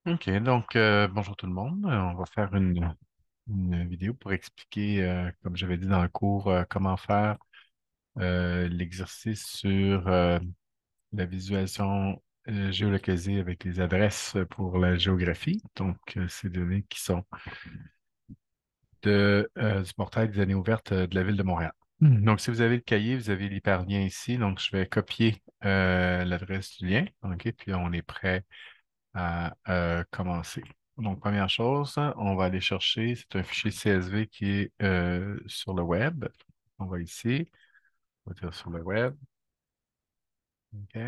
OK, donc bonjour tout le monde. On va faire une vidéo pour expliquer, comme j'avais dit dans le cours, comment faire l'exercice sur la visualisation géolocalisée avec les adresses pour la géographie. Donc, ces données qui sont du portail des données ouvertes de la Ville de Montréal. Donc, si vous avez le cahier, vous avez l'hyperlien ici. Donc, je vais copier l'adresse du lien. OK, puis on est prêt à commencer. Donc, première chose, on va aller chercher, c'est un fichier CSV qui est sur le web. On va ici, on va dire sur le web. OK.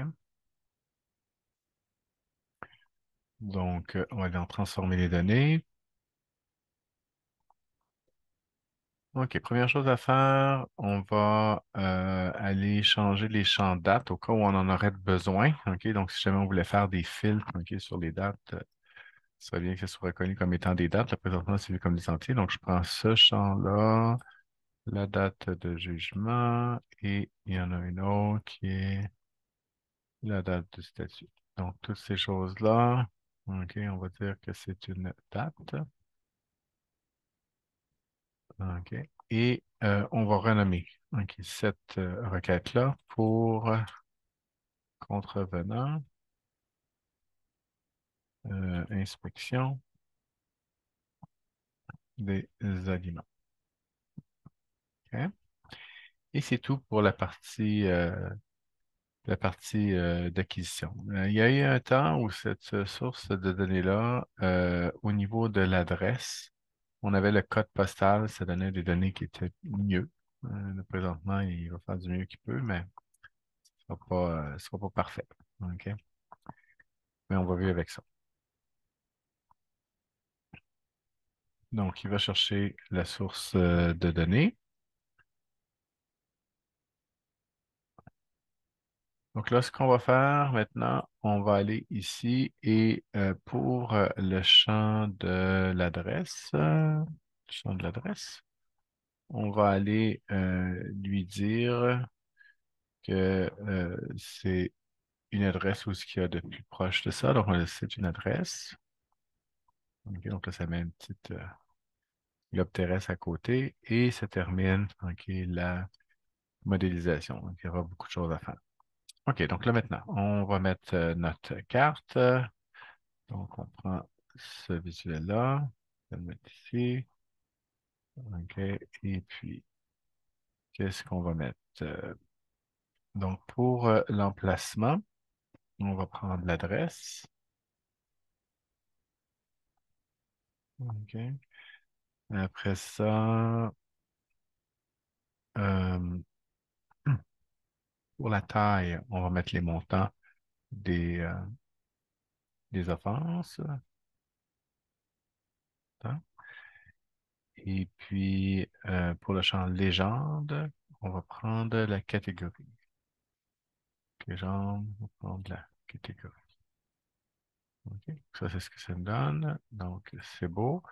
Donc, on va aller en transformer les données. OK, première chose à faire, on va aller changer les champs dates au cas où on en aurait besoin. OK, donc si jamais on voulait faire des filtres, OK, sur les dates, ce serait bien que ce soit reconnu comme étant des dates. Là, présentement, c'est vu comme des entiers. Donc, je prends ce champ-là, la date de jugement, et il y en a une autre qui est la date du statut. Donc, toutes ces choses-là, OK, on va dire que c'est une date. OK. Et on va renommer OK, cette requête-là pour contrevenant, inspection des aliments. OK. Et c'est tout pour la partie d'acquisition. Il y a eu un temps où cette source de données-là, au niveau de l'adresse, on avait le code postal, ça donnait des données qui étaient mieux. Là, présentement, il va faire du mieux qu'il peut, mais ce sera pas parfait. OK? Mais on va vivre avec ça. Donc, il va chercher la source de données. Donc là, ce qu'on va faire maintenant, on va aller ici et pour le champ de l'adresse, on va aller lui dire que c'est une adresse où ce qu'il y a de plus proche de ça. Donc, c'est une adresse. OK, donc là, ça met une petite globe terrestre à côté et ça termine OK, la modélisation. Donc, il y aura beaucoup de choses à faire. OK, donc là maintenant, on va mettre notre carte. Donc, on prend ce visuel-là, on va le mettre ici. OK, et puis, qu'est-ce qu'on va mettre? Donc, pour l'emplacement, on va prendre l'adresse. OK. Après ça, euh, pour la taille, on va mettre les montants des offenses. Hein. Et puis, pour le champ légende, on va prendre la catégorie. Légende, on va prendre la catégorie. OK. Ça, c'est ce que ça me donne. Donc, c'est beau.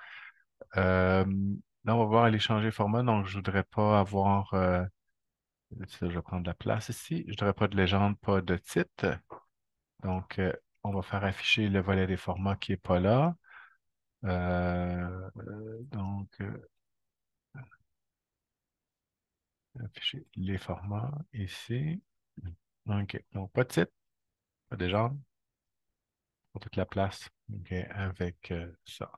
Euh, Là, on va voir aller changer format. Donc, je voudrais pas avoir. Ça, je vais prendre la place ici. Je voudrais pas de légende, pas de titre. Donc, on va faire afficher le volet des formats qui n'est pas là. Donc, afficher les formats ici. OK. Donc, pas de titre, pas de légende, pour toute la place. OK, avec ça.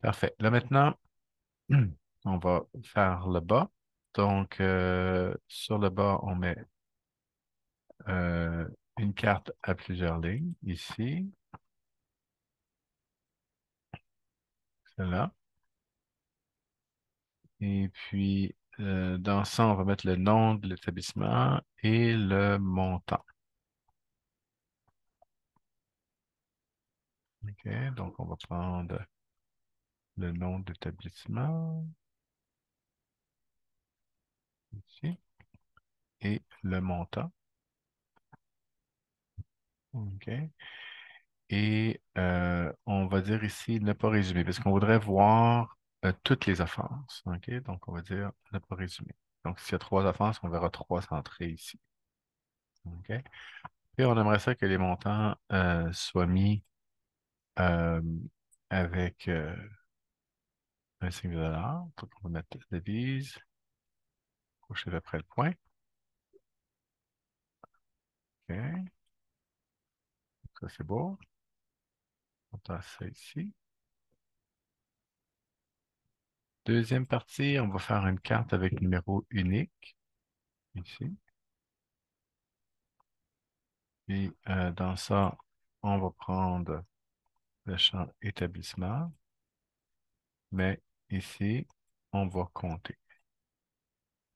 Parfait. Là, maintenant, on va faire le bas. Donc, sur le bas, on met euh, une carte à plusieurs lignes, ici, celle-là. Et puis, dans ça, on va mettre le nom de l'établissement et le montant. OK, donc on va prendre le nom de l'établissement, ici, et le montant. OK. Et on va dire ici ne pas résumer, parce qu'on voudrait voir toutes les offenses. OK? Donc, on va dire ne pas résumer. Donc, s'il y a trois offenses, on verra trois entrées ici. OK? Et on aimerait ça que les montants soient mis euh, avec un signe de dollar. Donc, on va mettre devise, coucher après le point. OK, ça c'est beau. On passe ça ici. Deuxième partie, on va faire une carte avec numéro unique, ici. Puis dans ça, on va prendre le champ établissement, mais ici, on va compter.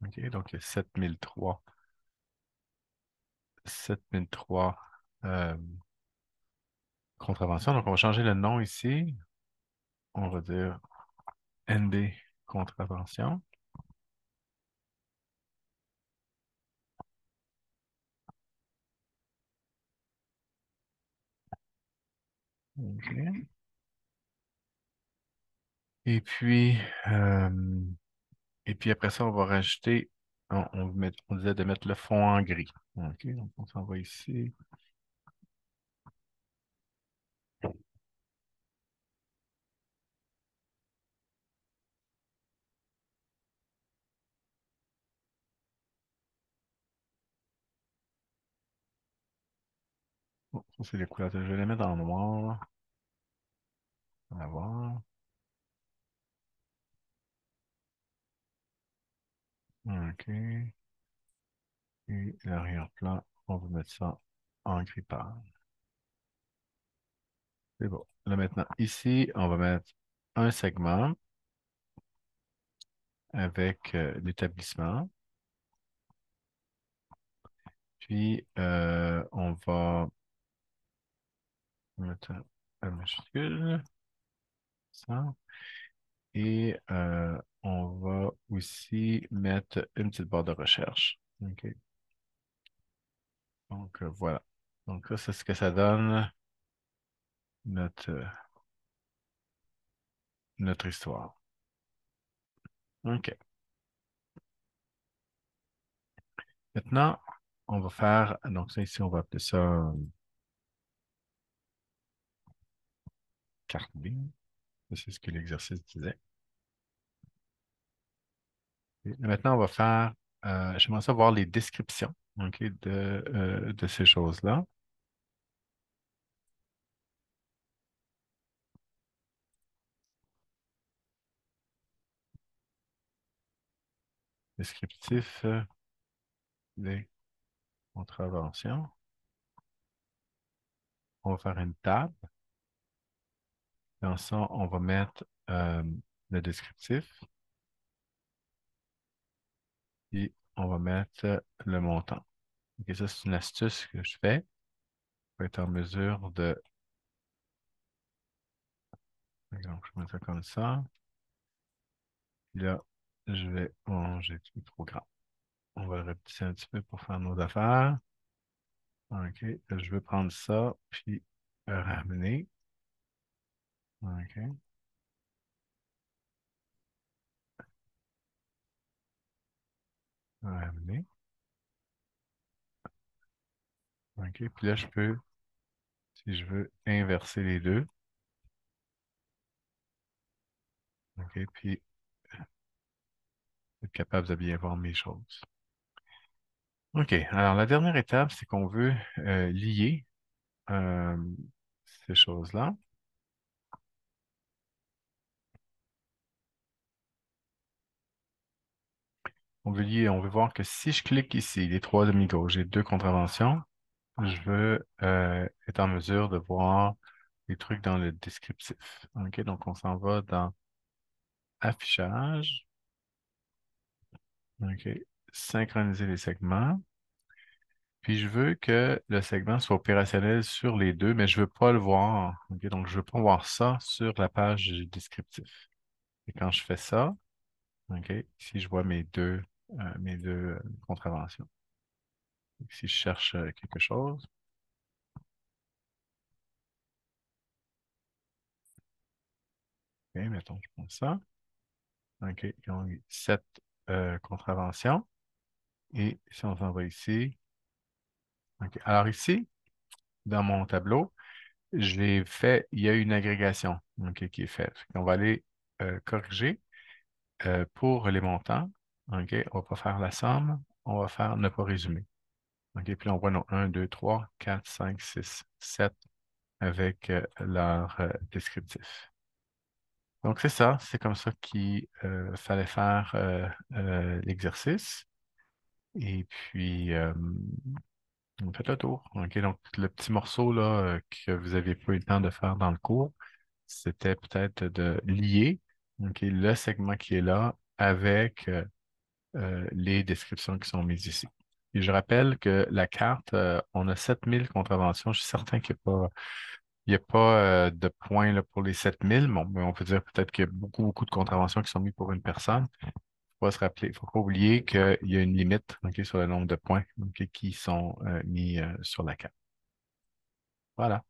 OK, donc il y a 7003 euh, contraventions. Donc on va changer le nom ici. On va dire NB contravention. OK. Et puis, euh, et puis après ça, on va rajouter, on disait de mettre le fond en gris. OK, donc on s'en va ici. Bon, ça, c'est les couleurs. Je vais les mettre en noir. On va voir. OK. Et l'arrière-plan, on va mettre ça en gris pâle. C'est bon. Là maintenant, ici, on va mettre un segment avec l'établissement. Puis, on va mettre un majuscule, ça. Et on va aussi mettre une petite barre de recherche. OK. Donc, voilà. Donc, ça, c'est ce que ça donne notre histoire. OK. Maintenant, on va faire, donc ça ici, on va appeler ça carte B. Ça, c'est ce que l'exercice disait. Et maintenant, on va faire, j'aimerais ça voir les descriptions, OK, de ces choses-là. Descriptif des contraventions. On va faire une table. Dans ça, on va mettre le descriptif et on va mettre le montant. OK, ça, c'est une astuce que je fais pour être en mesure de... Par exemple, je mets ça comme ça. Puis là, je vais... Oh, j'ai tout trop grand. On va le rapetisser un petit peu pour faire nos affaires. OK, je vais prendre ça, puis ramener. OK, ramener. OK, puis là, je peux, si je veux, inverser les deux. OK, puis être capable de bien voir mes choses. OK, alors la dernière étape, c'est qu'on veut lier euh, ces choses-là. On veut lier, on veut voir que si je clique ici, les trois demi-gauches, j'ai deux contraventions, je veux être en mesure de voir les trucs dans le descriptif. OK, donc on s'en va dans Affichage. OK, synchroniser les segments. Puis je veux que le segment soit opérationnel sur les deux, mais je ne veux pas le voir. OK, donc je ne veux pas voir ça sur la page du descriptif. Et quand je fais ça, OK, ici je vois mes deux contraventions. Donc, si je cherche quelque chose, OK, mettons, je prends ça. OK, ils ont eu 7 contraventions. Et si on s'en va ici, OK. Alors ici, dans mon tableau, j'ai fait, il y a une agrégation ok, qui est faite. On va aller corriger pour les montants. Ok, on va pas faire la somme, on va faire ne pas résumer. Ok, puis là, on voit nos 1, 2, 3, 4, 5, 6, 7 avec leur descriptif. Donc, c'est ça, c'est comme ça qu'il fallait faire l'exercice. Et puis, on fait le tour. OK, donc, le petit morceau là, que vous n'aviez pas eu le temps de faire dans le cours, c'était peut-être de lier OK, le segment qui est là avec les descriptions qui sont mises ici. Et je rappelle que la carte, on a 7000 contraventions. Je suis certain qu'il n'y a pas de points là, pour les 7000. Bon, mais on peut dire peut-être qu'il y a beaucoup, beaucoup de contraventions qui sont mises pour une personne. Faut pas se rappeler, faut pas oublier qu'il y a une limite ok, sur le nombre de points ok, qui sont mis sur la carte. Voilà.